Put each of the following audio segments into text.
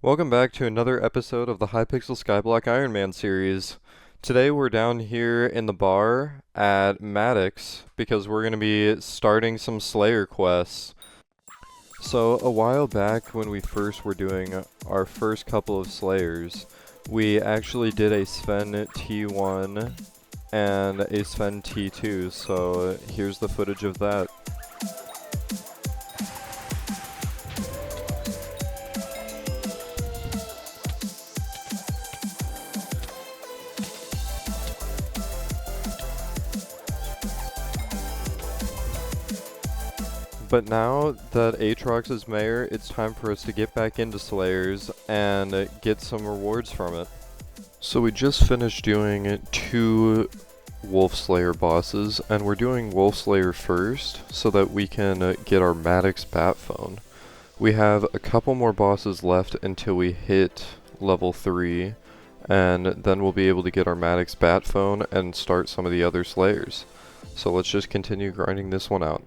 Welcome back to another episode of the Hypixel Skyblock Ironman series. Today we're down here in the bar at Maddox because we're going to be starting some Slayer quests. So a while back when we first were doing our first couple of Slayers, we actually did a Sven T1 and a Sven T2, so here's the footage of that. But now that Aatrox is mayor, it's time for us to get back into Slayers and get some rewards from it. So we just finished doing 2 Wolf Slayer bosses, and we're doing Wolf Slayer first so that we can get our Maddox bat phone. We have a couple more bosses left until we hit level 3, and then we'll be able to get our Maddox bat phone and start some of the other Slayers. So let's just continue grinding this one out.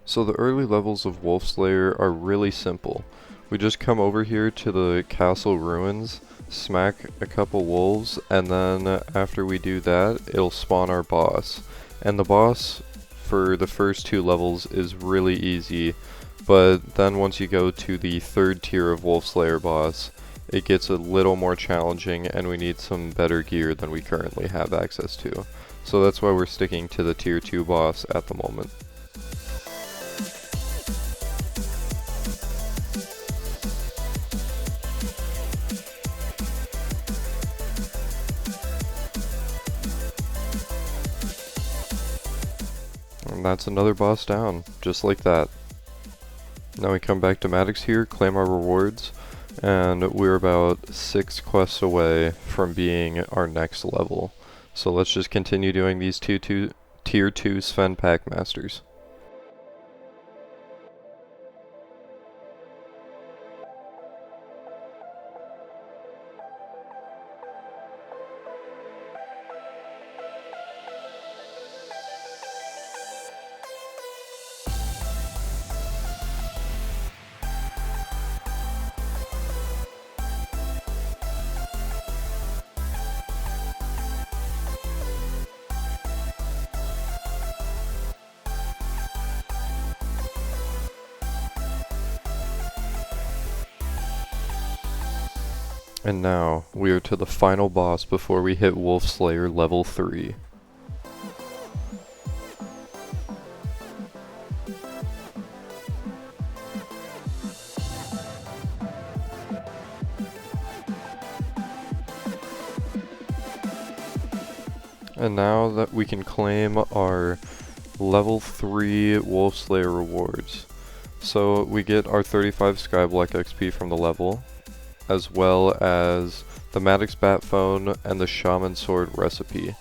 So the early levels of Wolf Slayer are really simple. We just come over here to the castle ruins, smack a couple wolves, and then after we do that, it'll spawn our boss. And the boss for the first 2 levels is really easy, but then once you go to the 3rd tier of Wolf Slayer boss, it gets a little more challenging and we need some better gear than we currently have access to. So that's why we're sticking to the tier 2 boss at the moment. And that's another boss down, just like that. Now we come back to Maddox here, claim our rewards, and we're about 6 quests away from being our next level. So let's just continue doing these tier 2 Sven Packmasters. And now, we are to the final boss before we hit Wolf Slayer level 3. And now that we can claim our level 3 Wolf Slayer rewards. So we get our 35 Skyblock XP from the level, as well as the Maddox bat phone and the Shaman sword recipe.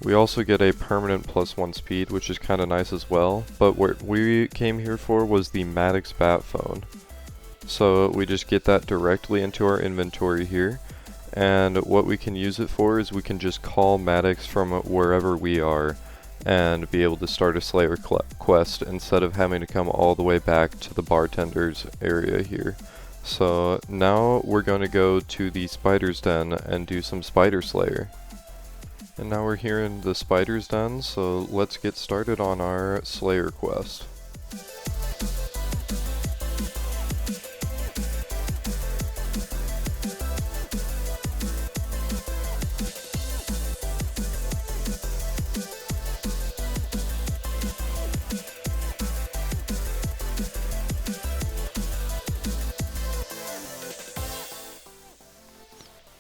We also get a permanent +1 speed, which is kind of nice as well, but what we came here for was the Maddox bat phone. So we just get that directly into our inventory here, and what we can use it for is we can just call Maddox from wherever we are and be able to start a Slayer quest instead of having to come all the way back to the bartender's area here. So now we're going to go to the Spider's Den and do some Spider Slayer. And now we're here in the Spider's Den, so let's get started on our Slayer quest.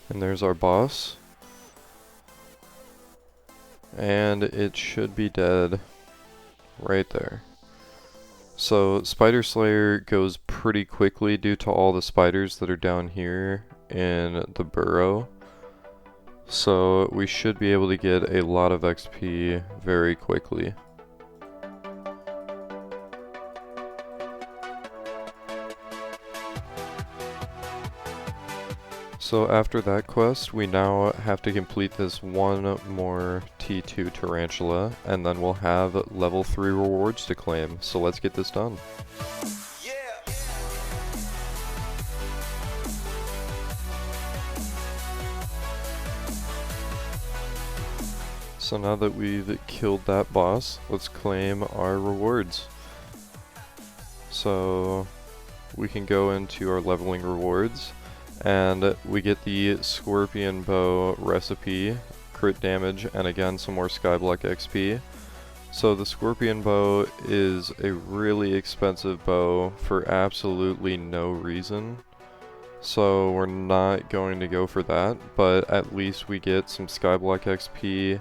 And there's our boss. And it should be dead right there. So Spider Slayer goes pretty quickly due to all the spiders that are down here in the burrow. So we should be able to get a lot of XP very quickly. So after that quest, we now have to complete this one more T2 Tarantula, and then we'll have level 3 rewards to claim. So let's get this done. So now that we've killed that boss, let's claim our rewards. So we can go into our leveling rewards, and we get the Scorpion Bow recipe, crit damage, and again some more Skyblock XP. So the Scorpion Bow is a really expensive bow for absolutely no reason. So we're not going to go for that, but at least we get some Skyblock XP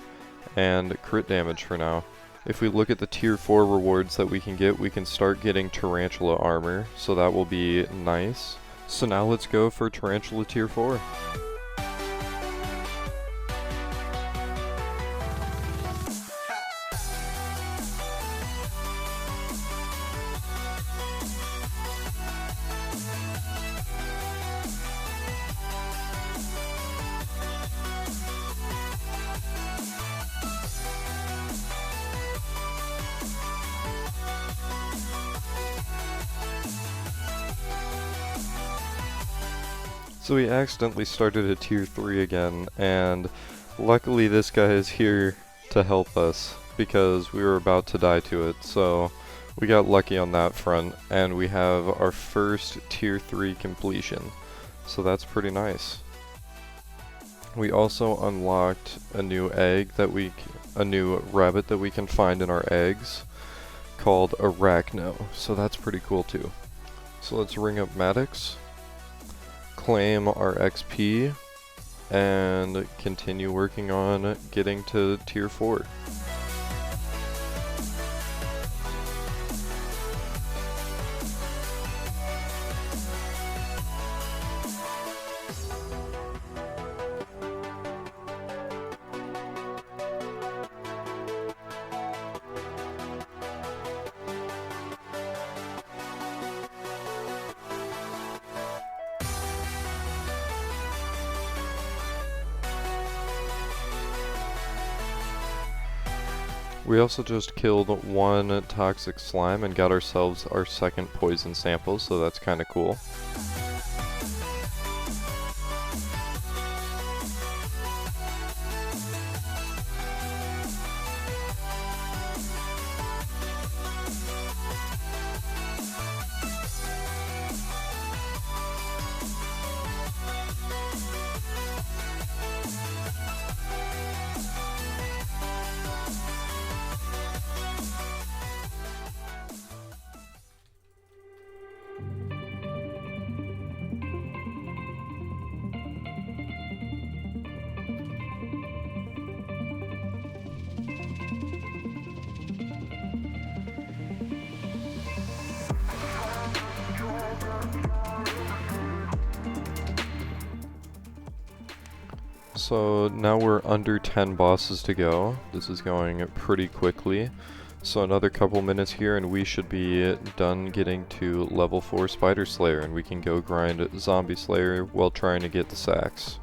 and crit damage for now. If we look at the tier 4 rewards that we can start getting Tarantula armor, so that will be nice. So now let's go for Tarantula tier 4. So we accidentally started at tier 3 again, and luckily this guy is here to help us because we were about to die to it, so we got lucky on that front, and we have our first tier 3 completion, so that's pretty nice. We also unlocked a new a new rabbit that we can find in our eggs called Arachno, so that's pretty cool too. So let's ring up Maddox, claim our XP, and continue working on getting to tier 4. We also just killed one toxic slime and got ourselves our second poison sample, so that's kinda cool. So now we're under 10 bosses to go. This is going pretty quickly. So another couple minutes here and we should be done getting to level 4 Spider Slayer, and we can go grind Zombie Slayer while trying to get the sacks.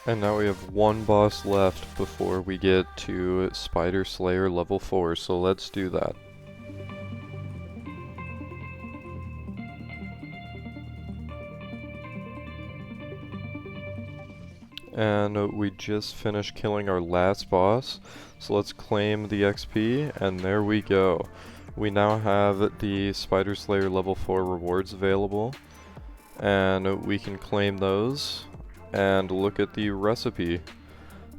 And now we have one boss left before we get to Spider Slayer level 4, so let's do that. And we just finished killing our last boss, so let's claim the XP, and there we go. We now have the Spider Slayer level 4 rewards available, and we can claim those and look at the recipe.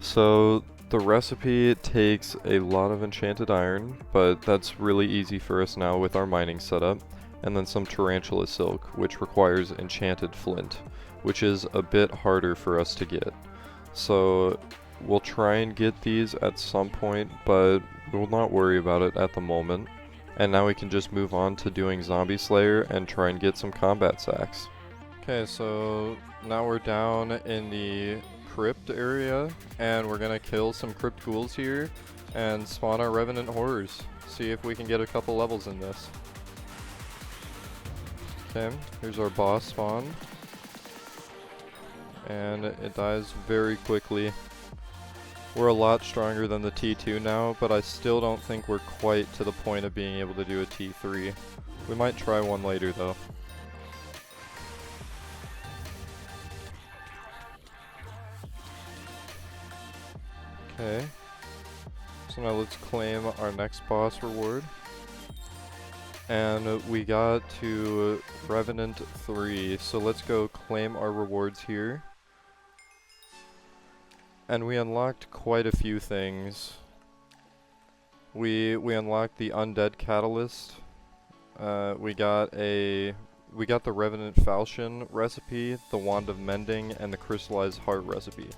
So The recipe takes a lot of enchanted iron, but that's really easy for us now with our mining setup. And then some tarantula silk, which requires enchanted flint, which is a bit harder for us to get. So we'll try and get these at some point, but we'll not worry about it at the moment. And now we can just move on to doing Zombie Slayer and try and get some combat sacks. Okay, so now we're down in the crypt area, and we're gonna kill some crypt ghouls here and spawn our revenant horrors. See if we can get a couple levels in this. Okay, here's our boss spawn. And it dies very quickly. We're a lot stronger than the T2 now, but I still don't think we're quite to the point of being able to do a T3. We might try one later though. Okay, so now let's claim our next boss reward. And we got to Revenant 3, so let's go claim our rewards here. And we unlocked quite a few things. We unlocked the Undead Catalyst. We got the Revenant Falchion recipe, the Wand of Mending, and the Crystallized Heart recipe.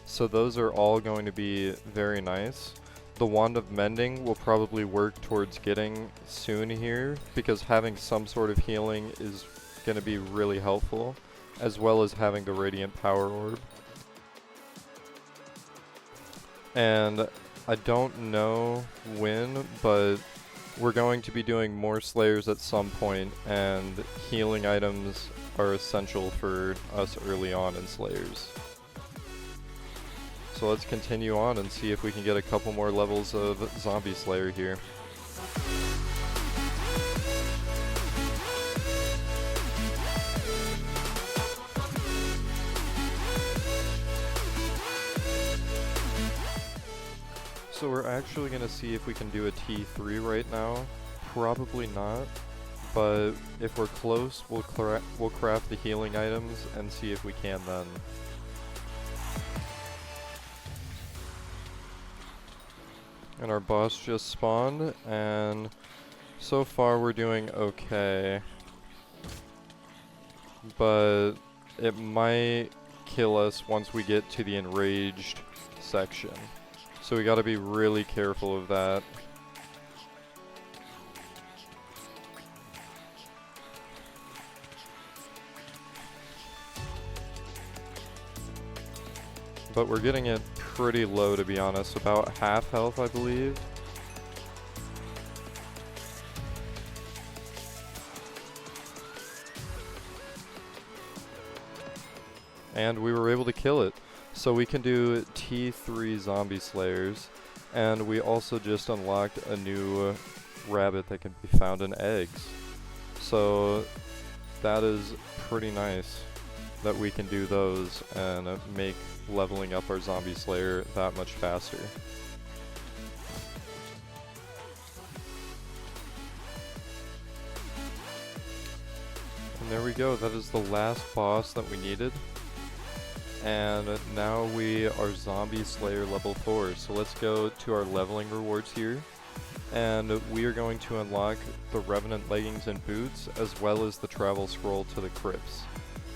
So those are all going to be very nice. The Wand of Mending will probably work towards getting soon here, because having some sort of healing is going to be really helpful, as well as having the Radiant Power Orb. And I don't know when, but we're going to be doing more Slayers at some point, and healing items are essential for us early on in Slayers. So let's continue on and see if we can get a couple more levels of Zombie Slayer here. So we're actually going to see if we can do a T3 right now. Probably not, but if we're close, we'll craft the healing items and see if we can then. And our boss just spawned, and so far we're doing okay. But it might kill us once we get to the enraged section. So we gotta be really careful of that. But we're getting it pretty low, to be honest, about half health, I believe. And we were able to kill it. So we can do T3 Zombie Slayers, and we also just unlocked a new rabbit that can be found in eggs. So that is pretty nice that we can do those and make leveling up our Zombie Slayer that much faster. And there we go, that is the last boss that we needed. And now we are Zombie Slayer level 4, so let's go to our leveling rewards here. And we are going to unlock the Revenant leggings and boots, as well as the travel scroll to the crypts.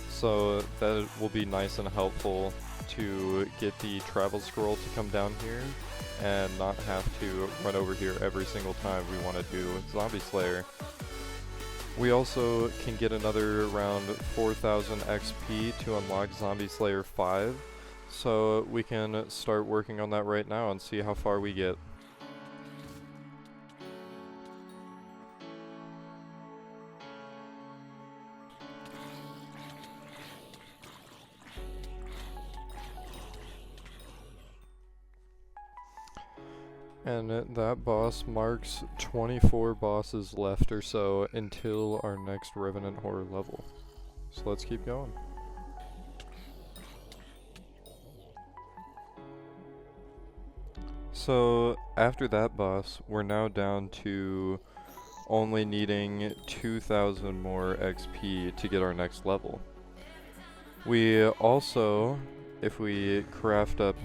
So that will be nice and helpful to get the travel scroll to come down here and not have to run over here every single time we want to do Zombie Slayer. We also can get another around 4,000 XP to unlock Zombie Slayer 5, so we can start working on that right now and see how far we get. And that boss marks 24 bosses left or so until our next Revenant Horror level. So let's keep going. So after that boss, we're now down to only needing 2,000 more XP to get our next level. We also, if we craft up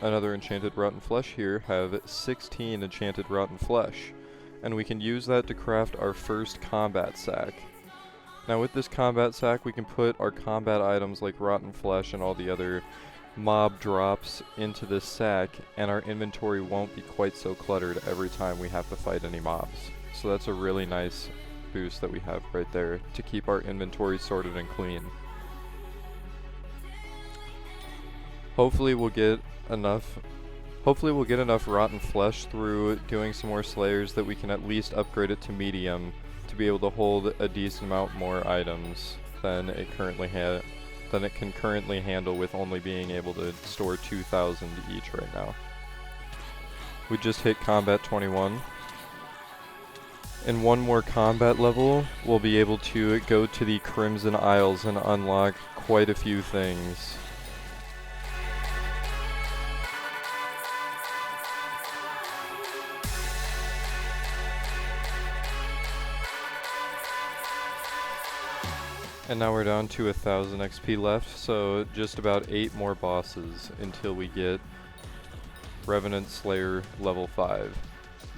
another enchanted rotten flesh here, have 16 enchanted rotten flesh. And we can use that to craft our first combat sack. Now with this combat sack, we can put our combat items like rotten flesh and all the other mob drops into this sack, and our inventory won't be quite so cluttered every time we have to fight any mobs. So that's a really nice boost that we have right there to keep our inventory sorted and clean. Hopefully we'll get enough rotten flesh through doing some more slayers that we can at least upgrade it to medium to be able to hold a decent amount more items than it can currently handle with only being able to store 2,000 each right now. We just hit combat 21. In one more combat level, we'll be able to go to the Crimson Isles and unlock quite a few things. And now we're down to 1,000 XP left, so just about 8 more bosses until we get Revenant Slayer level 5.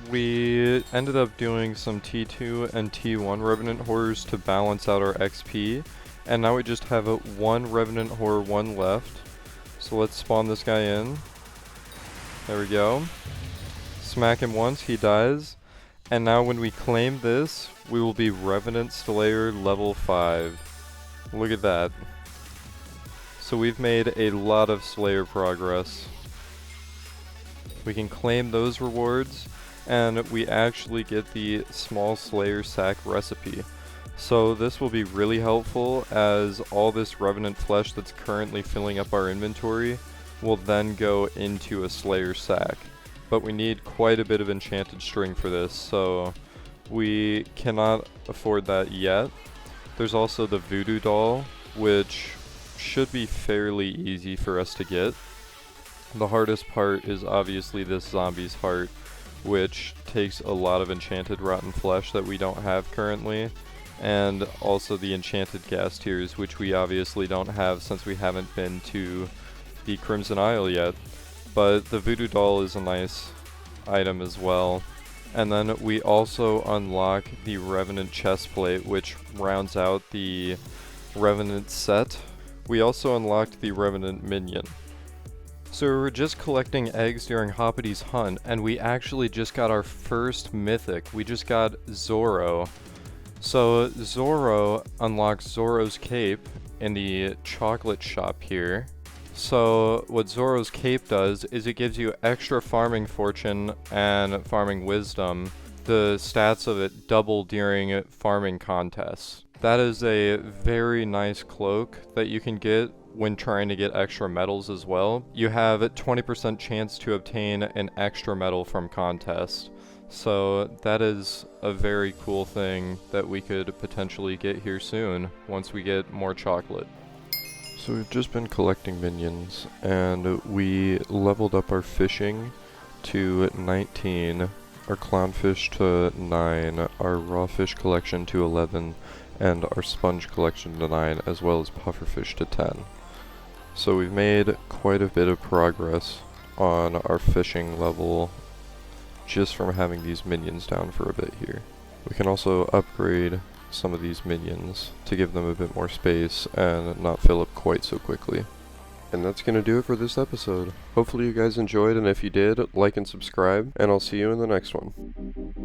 We ended up doing some T2 and T1 Revenant Horrors to balance out our XP, and now we just have one Revenant Horror 1 left. So let's spawn this guy in. There we go. Smack him once, he dies. And now when we claim this, we will be Revenant Slayer level 5. Look at that. So we've made a lot of Slayer progress. We can claim those rewards, and we actually get the small Slayer sack recipe. So this will be really helpful, as all this Revenant flesh that's currently filling up our inventory will then go into a Slayer sack. But we need quite a bit of enchanted string for this, so we cannot afford that yet. There's also the voodoo doll, which should be fairly easy for us to get. The hardest part is obviously this zombie's heart, which takes a lot of enchanted rotten flesh that we don't have currently, and also the enchanted gas tears, which we obviously don't have since we haven't been to the Crimson Isle yet. But the voodoo doll is a nice item as well. And then we also unlock the Revenant chestplate, which rounds out the Revenant set. We also unlocked the Revenant minion. So we were just collecting eggs during Hoppity's hunt, and we actually just got our first mythic. We just got Zoro. So Zoro unlocks Zoro's cape in the chocolate shop here. So what Zoro's cape does is it gives you extra farming fortune and farming wisdom. The stats of it double during farming contests. That is a very nice cloak that you can get when trying to get extra medals as well. You have a 20% chance to obtain an extra medal from contests. So that is a very cool thing that we could potentially get here soon once we get more chocolate. So we've just been collecting minions, and we leveled up our fishing to 19, our clownfish to 9, our raw fish collection to 11, and our sponge collection to 9, as well as pufferfish to 10. So we've made quite a bit of progress on our fishing level just from having these minions down for a bit here. We can also upgrade some of these minions to give them a bit more space and not fill up quite so quickly. And that's gonna do it for this episode. Hopefully you guys enjoyed, and if you did, like and subscribe, and I'll see you in the next one.